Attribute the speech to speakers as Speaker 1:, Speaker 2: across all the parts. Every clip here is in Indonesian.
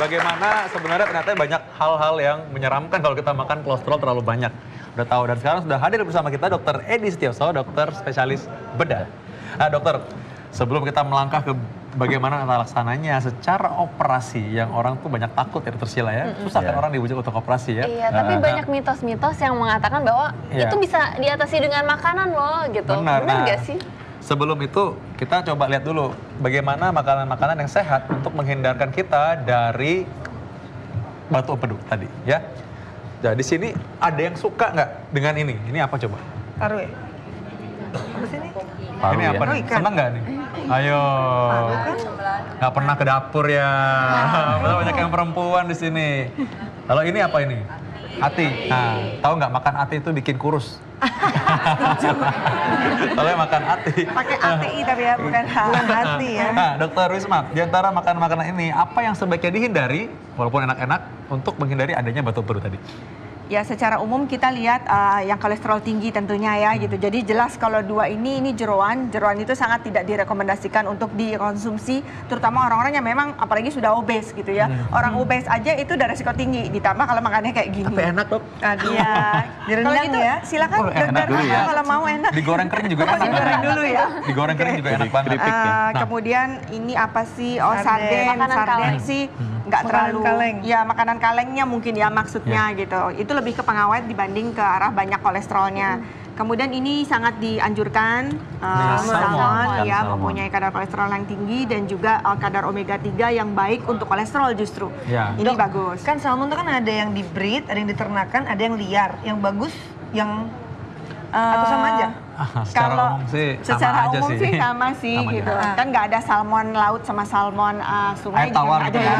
Speaker 1: bagaimana sebenarnya ternyata banyak hal-hal yang menyeramkan kalau kita makan kolesterol terlalu banyak. Udah tahu, dan sekarang sudah hadir bersama kita Dr. Edi Setioso, dokter spesialis bedah. Nah dokter, sebelum kita melangkah ke bagaimana tata laksananya secara operasi yang orang tuh banyak takut ya dokter Sheila ya. Susah kan orang dibujuk untuk operasi ya.
Speaker 2: Iya, tapi banyak mitos-mitos yang mengatakan bahwa itu bisa diatasi dengan makanan loh gitu. Benar nggak sih?
Speaker 1: Sebelum itu kita coba lihat dulu bagaimana makanan-makanan yang sehat untuk menghindarkan kita dari batu empedu tadi ya. Nah di sini ada yang suka nggak dengan ini? Ini apa coba?
Speaker 3: Paru ya? Apa sih ini?
Speaker 1: Paru ini apa
Speaker 3: ya?
Speaker 1: nih? Seneng nggak nih? Ayo. Nggak pernah ke dapur ya. Banyak yang perempuan di sini. Kalau ini apa ini? Ati. Nah, tahu nggak makan ati itu bikin kurus? Kalau makan ati.
Speaker 3: Pakai ATI tapi ya, bukan hati ya.
Speaker 1: Nah, Dokter Wisma, di antara makanan-makanan ini, apa yang sebaiknya dihindari, walaupun enak-enak, untuk menghindari adanya batu empedu tadi?
Speaker 3: Ya secara umum kita lihat yang kolesterol tinggi tentunya ya gitu. Jadi jelas kalau dua ini jeroan itu sangat tidak direkomendasikan untuk dikonsumsi, terutama orang-orang yang memang apalagi sudah obes gitu ya. Orang obes aja itu udah resiko tinggi, ditambah kalau makannya kayak gini.
Speaker 1: Tapi enak dok.
Speaker 3: Iya. Kalau gitu ya silakan dokter
Speaker 1: ya.
Speaker 3: kalau mau enak.
Speaker 1: Digoreng kering juga enak.
Speaker 3: Digoreng dulu ya.
Speaker 1: Digoreng kering juga enak banget.
Speaker 3: Kemudian ini apa sih? Oh sarden sih nggak terlalu. Ya makanan kalengnya mungkin ya maksudnya gitu. Itu lebih ke pengawet dibanding ke arah banyak kolesterolnya. Kemudian ini sangat dianjurkan salmon ya mempunyai kadar kolesterol yang tinggi dan juga kadar omega 3 yang baik untuk kolesterol justru. Ini bagus.
Speaker 4: Kan salmon itu kan ada yang di breed, ada yang diternakan, ada yang liar. Yang bagus yang atau sama aja?
Speaker 1: Secara umum sih sama aja sih.
Speaker 3: Sama sih gitu. Kan nggak ada salmon laut sama salmon sungai
Speaker 1: air tawar
Speaker 3: gitu
Speaker 1: ya.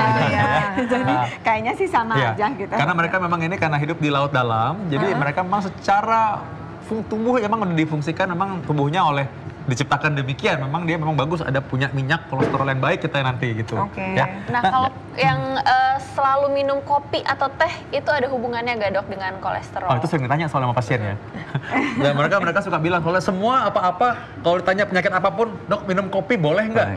Speaker 3: Jadi kayaknya sih sama aja gitu.
Speaker 1: Karena mereka memang ini karena hidup di laut dalam, jadi mereka memang secara tubuh memang udah difungsikan, memang tubuhnya oleh diciptakan demikian, memang dia memang bagus, ada punya minyak kolesterol yang baik kita nanti gitu.
Speaker 2: Ya. Nah kalau yang selalu minum kopi atau teh itu ada hubungannya nggak dok dengan kolesterol?
Speaker 1: Oh itu sering ditanya soal sama pasien ya. Dan mereka suka bilang soalnya semua apa-apa kalau ditanya penyakit apapun, dok minum kopi boleh nggak?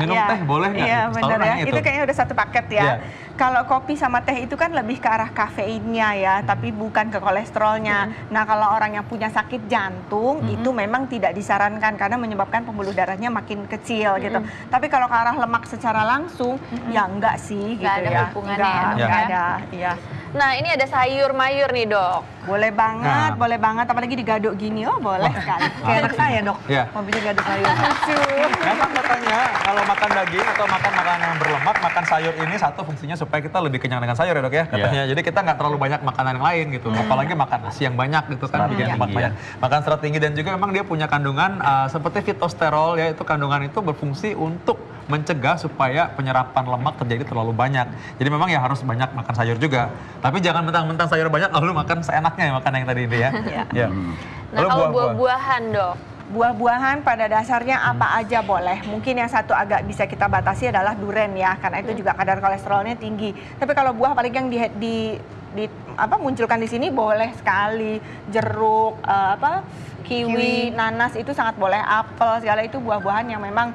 Speaker 1: Minum teh boleh nggak?
Speaker 3: Iya benar ya. Itu kayaknya udah satu paket ya. Kalau kopi sama teh itu kan lebih ke arah kafeinnya ya, tapi bukan ke kolesterolnya. Nah kalau orang yang punya sakit jantung itu memang tidak disarankan karena menyebabkan pembuluh darahnya makin kecil gitu. Tapi kalau ke arah lemak secara langsung ya enggak sih gitu
Speaker 2: ada
Speaker 3: ya.
Speaker 2: Hubungannya
Speaker 3: Enggak ada. Iya.
Speaker 2: Nah ini ada sayur mayur nih dok.
Speaker 3: Boleh banget, apalagi digaduk gini, oh boleh sekali.
Speaker 4: Kayak anak saya dok, hobinya gaduk sayur.
Speaker 1: Memang katanya kalau makan daging atau makan makanan yang berlemak, makan sayur ini satu fungsinya supaya kita lebih kenyang dengan sayur ya dok ya katanya. Jadi kita nggak terlalu banyak makanan yang lain gitu, apalagi makan nasi yang banyak gitu kan, bikin lemak banyak. Makan serat tinggi dan juga memang dia punya kandungan seperti fitosterol ya, itu kandungan itu berfungsi untuk mencegah supaya penyerapan lemak terjadi terlalu banyak. Jadi memang ya harus banyak makan sayur juga. Tapi jangan mentang-mentang sayur banyak lalu makan seenaknya ya makan yang tadi itu ya.
Speaker 2: Nah kalau buah-buahan dok?
Speaker 3: Buah-buahan pada dasarnya apa aja boleh. Mungkin yang satu agak bisa kita batasi adalah duren ya, karena itu juga kadar kolesterolnya tinggi. Tapi kalau buah paling yang munculkan di sini boleh sekali. Jeruk, kiwi, nanas itu sangat boleh, apel, segala itu buah-buahan yang memang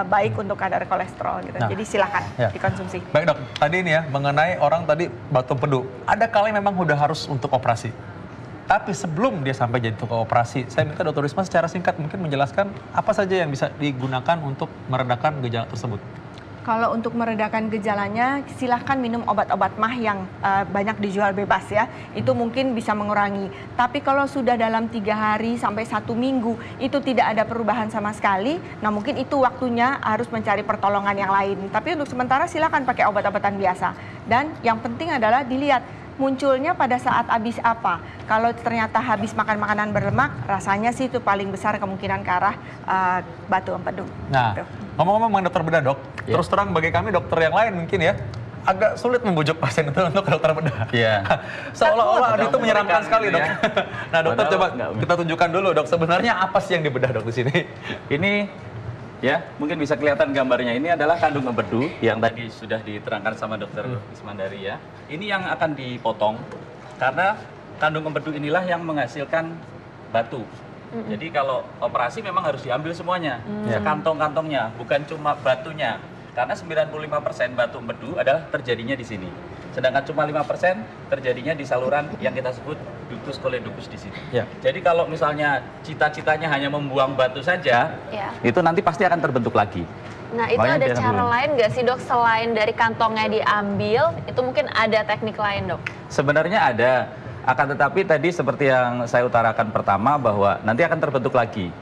Speaker 3: baik untuk kadar kolesterol gitu. Jadi silakan dikonsumsi.
Speaker 1: Baik dok, tadi ini ya mengenai orang tadi batu empedu. Ada kali memang udah harus untuk operasi. Tapi sebelum dia sampai jadi tukang operasi, saya minta Dr. Wisma secara singkat mungkin menjelaskan apa saja yang bisa digunakan untuk meredakan gejala tersebut.
Speaker 3: Kalau untuk meredakan gejalanya, silahkan minum obat-obat mah yang banyak dijual bebas ya. Itu mungkin bisa mengurangi. Tapi kalau sudah dalam 3 hari sampai 1 minggu, itu tidak ada perubahan sama sekali, nah mungkin itu waktunya harus mencari pertolongan yang lain. Tapi untuk sementara silahkan pakai obat-obatan biasa. Dan yang penting adalah dilihat munculnya pada saat habis apa. Kalau ternyata habis makan makanan berlemak, rasanya sih itu paling besar kemungkinan ke arah batu empedu.
Speaker 1: Nah, ngomong-ngomong mengenai dokter bedah dok, terus terang bagi kami dokter yang lain mungkin ya, agak sulit membujuk pasien itu untuk ke dokter bedah. Seolah-olah itu menyeramkan sekali dok. Nah dokter coba kita tunjukkan dulu dok, sebenarnya apa sih yang dibedah dok di sini?
Speaker 5: Ini ya mungkin bisa kelihatan gambarnya, ini adalah kandung empedu yang tadi sudah diterangkan sama dokter Ismandari ya. Ini yang akan dipotong karena kandung empedu inilah yang menghasilkan batu. Jadi kalau operasi memang harus diambil semuanya, kantong-kantongnya, bukan cuma batunya. Karena 95% batu empedu adalah terjadinya di sini. Sedangkan cuma 5% terjadinya di saluran yang kita sebut ductus coledochus di sini.
Speaker 1: Ya.
Speaker 5: Jadi kalau misalnya cita-citanya hanya membuang batu saja,
Speaker 2: Ya.
Speaker 5: itu nanti pasti akan terbentuk lagi.
Speaker 2: Nah, itu
Speaker 5: Makanya
Speaker 2: ada
Speaker 5: jangan
Speaker 2: cara
Speaker 5: dulu.
Speaker 2: lain nggak sih dok, selain dari kantongnya diambil, itu mungkin ada teknik lain dok?
Speaker 5: Sebenarnya ada, akan tetapi tadi seperti yang saya utarakan pertama bahwa nanti akan terbentuk lagi,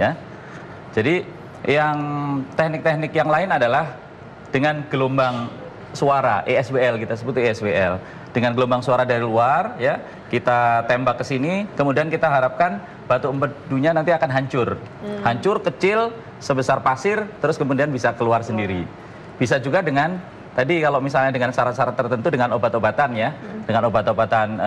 Speaker 5: ya. Jadi yang teknik-teknik yang lain adalah dengan gelombang suara ESWL, kita sebut ESWL. Dengan gelombang suara dari luar, ya, kita tembak ke sini, kemudian kita harapkan batu empedunya nanti akan hancur. Hancur kecil sebesar pasir, terus kemudian bisa keluar sendiri. Bisa juga dengan tadi kalau misalnya dengan syarat-syarat tertentu dengan obat-obatan ya, dengan obat-obatan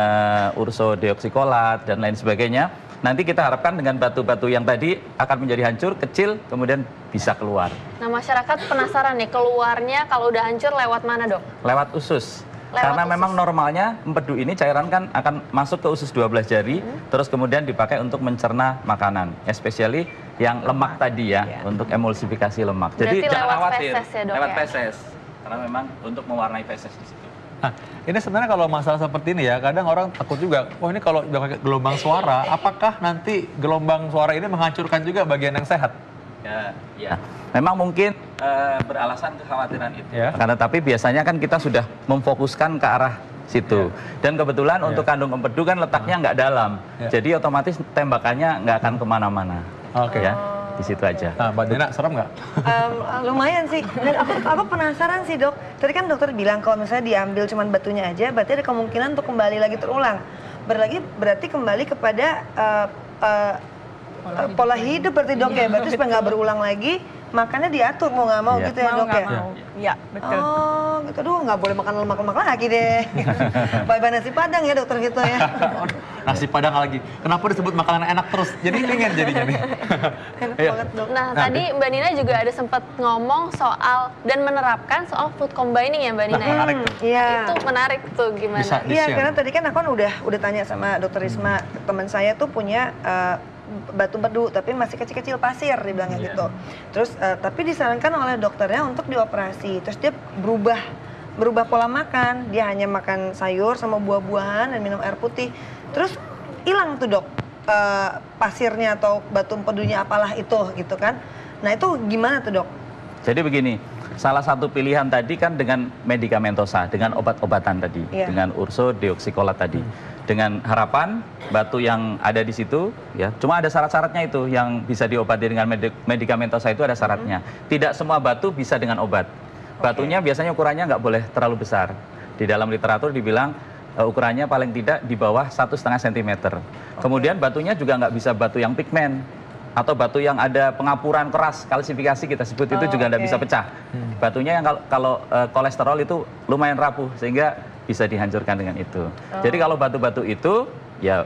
Speaker 5: ursodeoksikolat dan lain sebagainya. Nanti kita harapkan dengan batu-batu yang tadi akan menjadi hancur, kecil, kemudian bisa keluar.
Speaker 2: Nah, masyarakat penasaran nih, keluarnya kalau udah hancur lewat mana dok?
Speaker 5: Lewat usus.
Speaker 2: Lewat
Speaker 5: Karena
Speaker 2: usus.
Speaker 5: memang normalnya empedu ini cairan kan akan masuk ke usus 12 jari, terus kemudian dipakai untuk mencerna makanan, especially yang lemak tadi ya, untuk emulsifikasi lemak.
Speaker 2: Berarti
Speaker 5: Jadi jangan
Speaker 2: lewat
Speaker 5: khawatir,
Speaker 2: feses ya, Dok,
Speaker 5: lewat
Speaker 2: ya?
Speaker 5: feses. Karena memang untuk mewarnai feses di situ.
Speaker 1: Nah, ini sebenarnya kalau masalah seperti ini ya, kadang orang takut juga, oh ini kalau udah pakai gelombang suara, apakah nanti gelombang suara ini menghancurkan juga bagian yang sehat?
Speaker 5: Ya. Memang mungkin beralasan kekhawatiran itu.
Speaker 1: Ya.
Speaker 5: Karena tapi biasanya kan kita sudah memfokuskan ke arah situ. Dan kebetulan untuk kandung empedu kan letaknya nggak dalam.
Speaker 1: Ya.
Speaker 5: Jadi otomatis tembakannya nggak akan kemana-mana.
Speaker 1: Oke.
Speaker 5: Ya, di situ aja.
Speaker 1: Nah, Mbak Dina, serem nggak?
Speaker 4: Lumayan sih. Dan aku penasaran sih dok. Tadi kan dokter bilang kalau misalnya diambil cuman batunya aja, berarti ada kemungkinan untuk kembali lagi terulang. Berarti kembali kepada pola hidup berarti dok ya. Berarti supaya nggak berulang lagi, makannya diatur mau nggak mau
Speaker 5: Iya.
Speaker 4: gitu ya
Speaker 3: Mau
Speaker 4: dok
Speaker 3: nggak
Speaker 4: ya.
Speaker 3: mau? Ya, betul.
Speaker 4: Oh, gitu. Aduh, nggak boleh makan lemak-lemak lagi deh. Bye-bye nasi padang ya dokter gitu ya.
Speaker 1: Nasi padang lagi. Kenapa disebut makanan enak terus? Jadi pengen jadinya nih.
Speaker 4: Enak
Speaker 1: Iya.
Speaker 4: banget dok.
Speaker 2: Nah, tadi Mbak Nina juga ada sempat ngomong soal dan menerapkan soal food combining ya Mbak Nina ya?
Speaker 1: Menarik tuh.
Speaker 4: Iya.
Speaker 2: Itu menarik tuh gimana?
Speaker 1: Bisa.
Speaker 4: Iya,
Speaker 1: Disiang.
Speaker 4: karena tadi kan aku kan udah tanya sama dokter Risma, teman saya tuh punya batu empedu tapi masih kecil-kecil pasir dibilangnya gitu. Terus tapi disarankan oleh dokternya untuk dioperasi. Terus dia berubah pola makan. Dia hanya makan sayur sama buah-buahan dan minum air putih. Terus hilang tuh dok pasirnya atau batu empedunya apalah itu gitu kan. Nah itu gimana tuh dok?
Speaker 5: Jadi begini, salah satu pilihan tadi kan dengan medikamentosa, dengan obat-obatan tadi,
Speaker 4: Iya.
Speaker 5: dengan ursodeoksikolat tadi. Dengan harapan batu yang ada di situ, ya, cuma ada syarat-syaratnya itu yang bisa diobati dengan medikamentosa itu ada syaratnya. Tidak semua batu bisa dengan obat. Batunya biasanya ukurannya nggak boleh terlalu besar. Di dalam literatur dibilang ukurannya paling tidak di bawah 1,5 cm. Kemudian batunya juga nggak bisa batu yang pigmen atau batu yang ada pengapuran keras, kalsifikasi kita sebut itu juga nggak
Speaker 4: oke.
Speaker 5: bisa pecah. Batunya yang kalau kolesterol itu lumayan rapuh sehingga bisa dihancurkan dengan itu. Jadi kalau batu-batu itu ya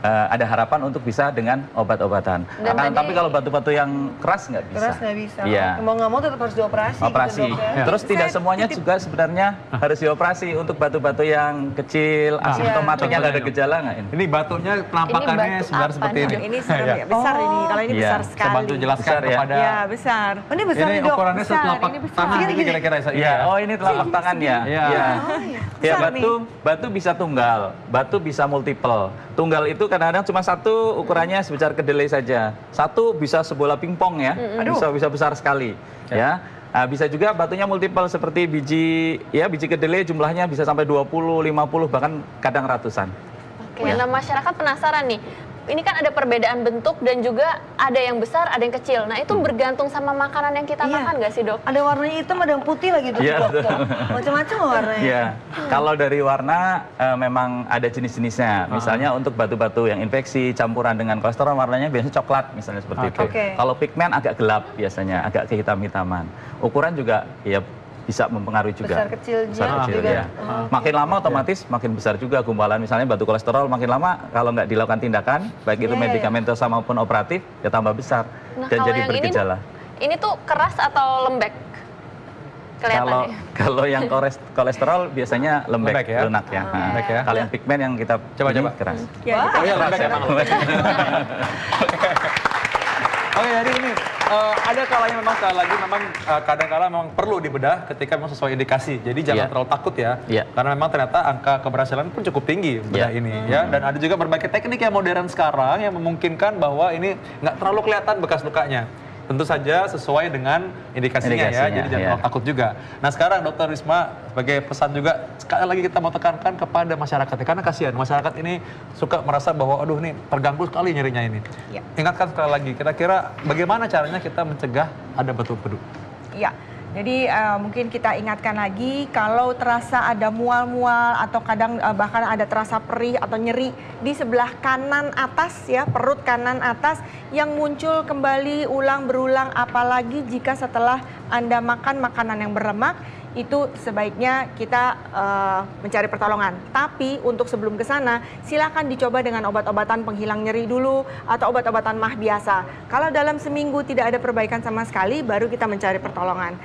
Speaker 5: ada harapan untuk bisa dengan obat-obatan.
Speaker 2: Dan tadi-
Speaker 5: Tapi kalau batu-batu yang keras nggak bisa.
Speaker 4: Keras nggak bisa.
Speaker 5: Iya.
Speaker 4: Mau nggak mau tetap harus dioperasi.
Speaker 5: Operasi.
Speaker 4: Gitu, dok, ya.
Speaker 5: Terus tidak semuanya juga sebenarnya harus dioperasi untuk batu-batu yang kecil, asimptomatiknya nggak ada gejala nggak ini?
Speaker 1: Ini batunya penampakannya
Speaker 2: Ini batu
Speaker 1: sebenarnya
Speaker 2: apa
Speaker 1: seperti
Speaker 2: nih?
Speaker 1: ini.
Speaker 3: Ini serem
Speaker 1: Iya.
Speaker 3: ya, besar ini. Kalau ini
Speaker 5: Iya.
Speaker 3: besar
Speaker 1: Saya
Speaker 3: sekali.
Speaker 1: bantu jelaskan
Speaker 5: Besar ya?
Speaker 1: kepada
Speaker 3: Ya, besar.
Speaker 4: Oh, ini besar
Speaker 1: ini
Speaker 4: nih dok.
Speaker 1: ukurannya
Speaker 3: Besar,
Speaker 1: setelapak
Speaker 3: ini besar.
Speaker 1: tangan
Speaker 4: Gini,
Speaker 1: ini
Speaker 4: gini.
Speaker 1: kira-kira.
Speaker 5: Iya, oh ini telapak tangan ya.
Speaker 1: Iya.
Speaker 5: Iya. Ya,
Speaker 4: Besar nih.
Speaker 5: batu bisa tunggal, batu bisa multiple. Tunggal itu kadang-kadang cuma satu ukurannya sebesar kedelai saja. Satu bisa sebola pingpong ya. Bisa besar sekali. Ya. Nah, bisa juga batunya multiple seperti biji kedelai jumlahnya bisa sampai 20, 50 bahkan kadang ratusan.
Speaker 2: Oke, nah masyarakat penasaran nih. Ini kan ada perbedaan bentuk dan juga ada yang besar, ada yang kecil. Nah itu bergantung sama makanan yang kita
Speaker 4: Iya.
Speaker 2: makan nggak sih dok?
Speaker 4: Ada warnanya hitam, ada yang putih lagi tuh.
Speaker 5: Iya,
Speaker 4: dok.
Speaker 5: betul.
Speaker 4: Macam-macam warnanya.
Speaker 5: Iya, kalau dari warna memang ada jenis-jenisnya. Misalnya untuk batu-batu yang infeksi campuran dengan kolesterol warnanya biasanya coklat misalnya seperti itu.
Speaker 4: Oke.
Speaker 5: Kalau pigmen agak gelap biasanya, agak kehitam-hitaman. Ukuran juga ya bisa mempengaruhi juga.
Speaker 4: Besar kecil
Speaker 5: Besar-kecil,
Speaker 4: juga.
Speaker 5: ya. Makin lama otomatis makin besar juga gumpalan. Misalnya batu kolesterol makin lama kalau nggak dilakukan tindakan, baik itu
Speaker 4: Iya, iya.
Speaker 5: medikamentosa maupun operatif, ya tambah besar
Speaker 2: Nah
Speaker 5: dan
Speaker 2: kalau
Speaker 5: jadi
Speaker 2: yang ini,
Speaker 5: bergejala.
Speaker 2: ini tuh keras atau lembek? Kelihatannya.
Speaker 5: Kalau yang kolesterol biasanya lembek,
Speaker 1: Lembek ya?
Speaker 5: lunak ya. Nah,
Speaker 1: Lembek ya?
Speaker 5: Kalau yang pigmen yang kita
Speaker 1: Coba,
Speaker 5: ini
Speaker 1: coba.
Speaker 5: keras.
Speaker 3: Ya,
Speaker 1: Oh iya,
Speaker 5: Keras
Speaker 1: lembek
Speaker 5: ya.
Speaker 1: emang. Oke, jadi ini Ada kalanya memang sekali lagi memang kadang-kala memang perlu dibedah ketika memang sesuai indikasi. Jadi jangan terlalu takut ya. Karena memang ternyata angka keberhasilan pun cukup tinggi bedah ini ya. Dan ada juga berbagai teknik yang modern sekarang yang memungkinkan bahwa ini nggak terlalu kelihatan bekas lukanya. Tentu saja sesuai dengan indikasinya ya, jadi jangan terlalu takut juga. Nah sekarang Dokter Risma sebagai pesan juga sekali lagi kita mau tekankan kepada masyarakat karena kasihan masyarakat ini suka merasa bahwa aduh nih terganggu sekali nyerinya ini. Ingatkan sekali lagi, kira-kira bagaimana caranya kita mencegah ada batu empedu?
Speaker 3: Ya. Jadi mungkin kita ingatkan lagi kalau terasa ada mual-mual atau kadang bahkan ada terasa perih atau nyeri di sebelah kanan atas ya, perut kanan atas yang muncul kembali berulang apalagi jika setelah Anda makan makanan yang berlemak, itu sebaiknya kita mencari pertolongan. Tapi untuk sebelum ke sana, silakan dicoba dengan obat-obatan penghilang nyeri dulu atau obat-obatan mah biasa. Kalau dalam seminggu tidak ada perbaikan sama sekali, baru kita mencari pertolongan.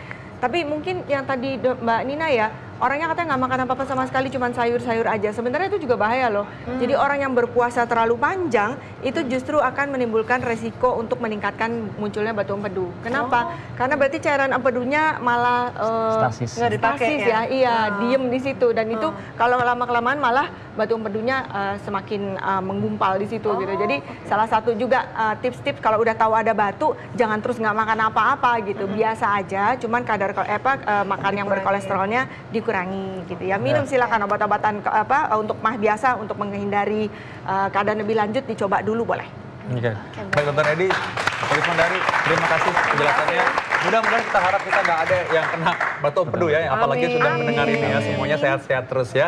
Speaker 3: Tapi mungkin yang tadi Mbak Nina ya, orangnya katanya nggak makan apa-apa sama sekali, cuma sayur-sayur aja. Sebenarnya itu juga bahaya loh. Jadi orang yang berpuasa terlalu panjang, itu justru akan menimbulkan resiko untuk meningkatkan munculnya batu empedu. Kenapa? Karena berarti cairan empedunya malah
Speaker 5: stasis.
Speaker 4: Nggak dipakai
Speaker 3: ya. Iya, diem di situ. Dan itu kalau lama-kelamaan malah batu empedunya semakin menggumpal di situ gitu. Jadi salah satu juga tips-tips kalau udah tahu ada batu, jangan terus nggak makan apa-apa gitu. Biasa aja, cuman kadar makan yang berkolesterolnya dikurangi gitu ya. Minum silakan obat-obatan untuk mah biasa untuk menghindari keadaan lebih lanjut dicoba dulu boleh.
Speaker 1: Oke. Baik Dokter Edi, Dokter Ismandari, terima kasih penjelasannya. Mudah-mudahan kita harap kita nggak ada yang kena batu empedu ya, apalagi sudah mendengar ini ya. Semuanya sehat-sehat terus ya.